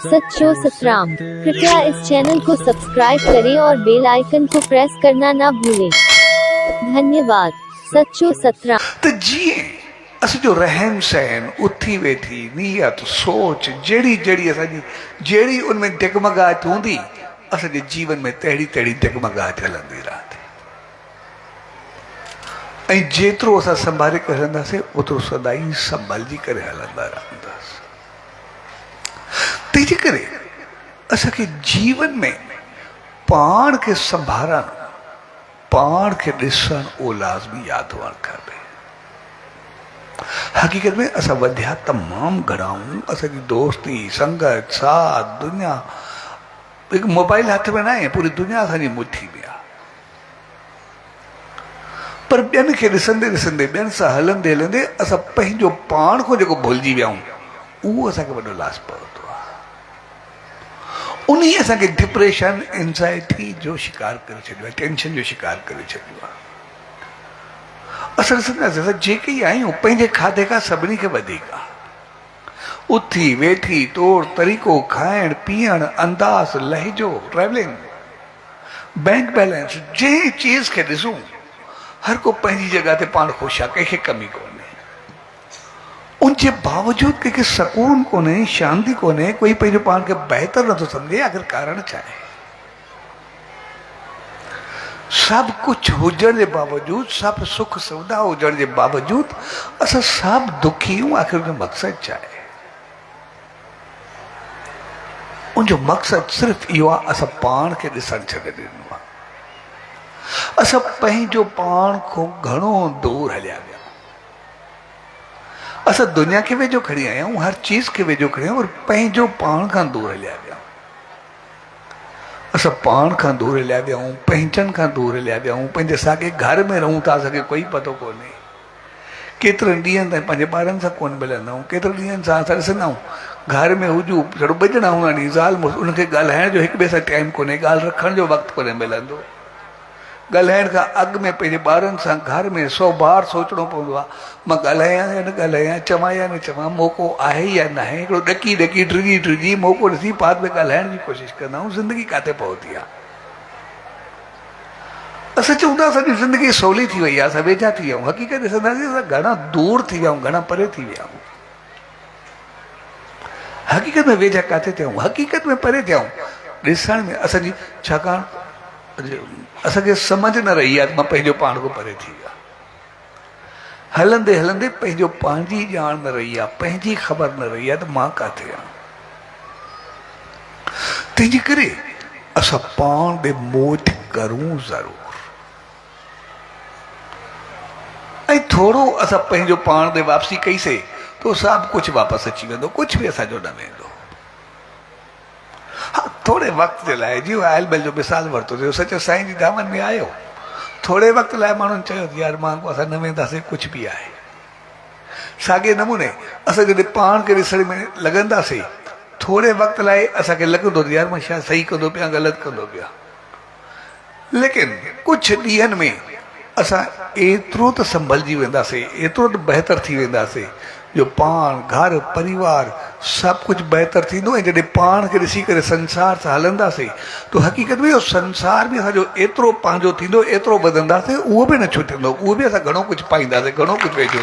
सच्चो सतराम। कृपया इस चैनल को सब्सक्राइब करें और बेल आइकन को प्रेस करना ना भूलें। धन्यवाद। सच्चो सतराम। तो जिए अस जो रहन सहन उथी वेठी नीयत सोच जड़ी जड़ी असांजी जड़ी उनमें डगमगाहट हूंदी असांजे जीवन में तहिड़ी तहिड़ी डगमगाहट हलंदी रहंदी ऐं जेतिरो असां संभाले करे हलंदासीं ओतिरो सदाई संभलजी करे हलंदा रहंदासीं। तंहिंजे करे असांखे जीवन में पाण खे संभालण पाण खे ॾिसण उहो लाज़मी यादि हुअणु खपे। हक़ीक़त में असां वधिया तमामु घणा आहियूं। असांजी दोस्ती संगत साथ दुनिया हिकु मोबाइल हथ में न आहे, पूरी दुनिया असांजी मुट्ठी में आहे। पर ॿियनि खे ॾिसंदे ॾिसंदे ॿियनि सां हलंदे हलंदे असां पंहिंजो पाण खां जेको भुलिजी विया आहियूं उहो असांखे वॾो लास पवंदो आहे। उन ई असांखे डिप्रेशन एंज़ाइटी जो शिकार करे छॾियो आहे, टेंशन जो शिकार करे छॾियो आहे। असां ॾिसंदासीं असां जेके ई आहियूं पंहिंजे खाधे खां सभिनी खे वधीक आहे। उथी वेठी तौर तरीक़ो खाइण पीअण अंदाज़ लहजो ट्रेवलिंग बैंक बैलेंस जंहिं चीज़ खे ॾिसूं हर को पंहिंजी जॻह ते पाण ख़ुशि आहे, कंहिंखे कमी कोन्हे। उनजे बावजूदि कंहिंखे सुकून कोन्हे, शांती कोन्हे, कोई पंहिंजो पाण खे बहितर नथो सम्झे। आख़िर कारण छा आहे? सभु कुझु हुजण जे बावजूदि सभु सुख सुविधा हुजण जे बावजूदि असां सभु दुखी आहियूं। आख़िर जो मक़सदु छा आहे? उनजो मक़सदु सिर्फ़ु इहो आहे असां पाण खे ॾिसणु छॾे ॾिनो आहे। असां पंहिंजो पाण खां घणो दूर हलिया विया। असां दुनिया खे वेझो खणी आया आहियूं, हर चीज़ खे वेझो खणी आहियूं, और पंहिंजो पाण खां दूर हलिया विया। असां पाण खां दूर हलिया विया आहियूं, पंहिंजनि खां दूर हलिया विया आहियूं। पंहिंजे साॻे घर में रहूं था, असांखे कोई पतो कोन्हे। केतिरनि ॾींहंनि ताईं पंहिंजे ॿारनि सां कोन मिलंदा आहियूं। केतिरनि ॾींहंनि सां असां ॾिसंदा आहियूं घर में हुजूं छड़ो ॿ ॼणा हूंदा नी ज़ाल मुड़ुस, उनखे ॻाल्हाइण जो हिक ॿिए सां टाइम कोन्हे, ॻाल्हि रखण जो वक़्तु कोन्हे मिलंदो। ॻाल्हाइण खां अॻु में पंहिंजे ॿारनि सां घर में 100 बार सोचणो पवंदो आहे, मां ॻाल्हायां या न ॻाल्हायां, चवां या न चवां, मौक़ो आहे या न आहे। हिकिड़ो ॾकी ॾकी डिॼी डिॼी मौक़ो ॾिसी बाद में ॻाल्हाइण जी कोशिशि कंदा आहियूं। ज़िंदगी किथे पहुती आहे? असां चऊं था असांजी ज़िंदगी सवली थी वई आहे, असां वेझा थी विया आहियूं। हक़ीक़त ॾिसंदासीं असां घणा दूर थी विया आहियूं, घणा परे थी विया आहियूं। हक़ीक़त में वेझा किथे थिया आहियूं? हक़ीक़त में परे थिया आहियूं ॾिसण में असांजी। छाकाणि असांखे सम्झ न रही आहे, मां पंहिंजो पाण खां परे थी विया। हलंदे हलंदे पंहिंजो पंहिंजी ॼाण न रही आहे, पंहिंजी ख़बर न रही आहे त मां किथे आहियां। तंहिंजे करे असां पाण ॾे मोट करूं ज़रूरु। ऐं थोरो असां पंहिंजो पाण ॾे वापसी कईसीं तो सभु कुझु वापसि अची वेंदो, कुझु बि असांजो न वेंदो। हा, थोरे वक़्त जे लाइ जीअं आयल बैल जो मिसाल वरितो थियो, सचो साईं जी धामनि में आयो, थोरे वक़्त लाइ माण्हुनि चयो यार मां असां न वेंदासीं, कुझु बि आहे। साॻे नमूने असां जॾहिं पाण खे ॾिसण में लॻंदासीं, थोरे वक़्त लाइ असांखे लॻंदो यार मां छा सही कंदो पिया, ग़लति कंदो पिया। लेकिन कुझु ॾींहंनि में असां एतिरो त संभलिजी वेंदासीं, एतिरो त बहितर थी वेंदासीं जो पाण घर परिवार सभु कुझु बहितर थींदो। ऐं जॾहिं पाण खे ॾिसी करे संसार सां हलंदासीं तो हक़ीक़त में इहो संसार बि असांजो एतिरो पंहिंजो थींदो, एतिरो वधंदासीं, उहो बि न छुटंदो, उहो बि असां घणो कुझु पाईंदासीं, घणो कुझु वेझो।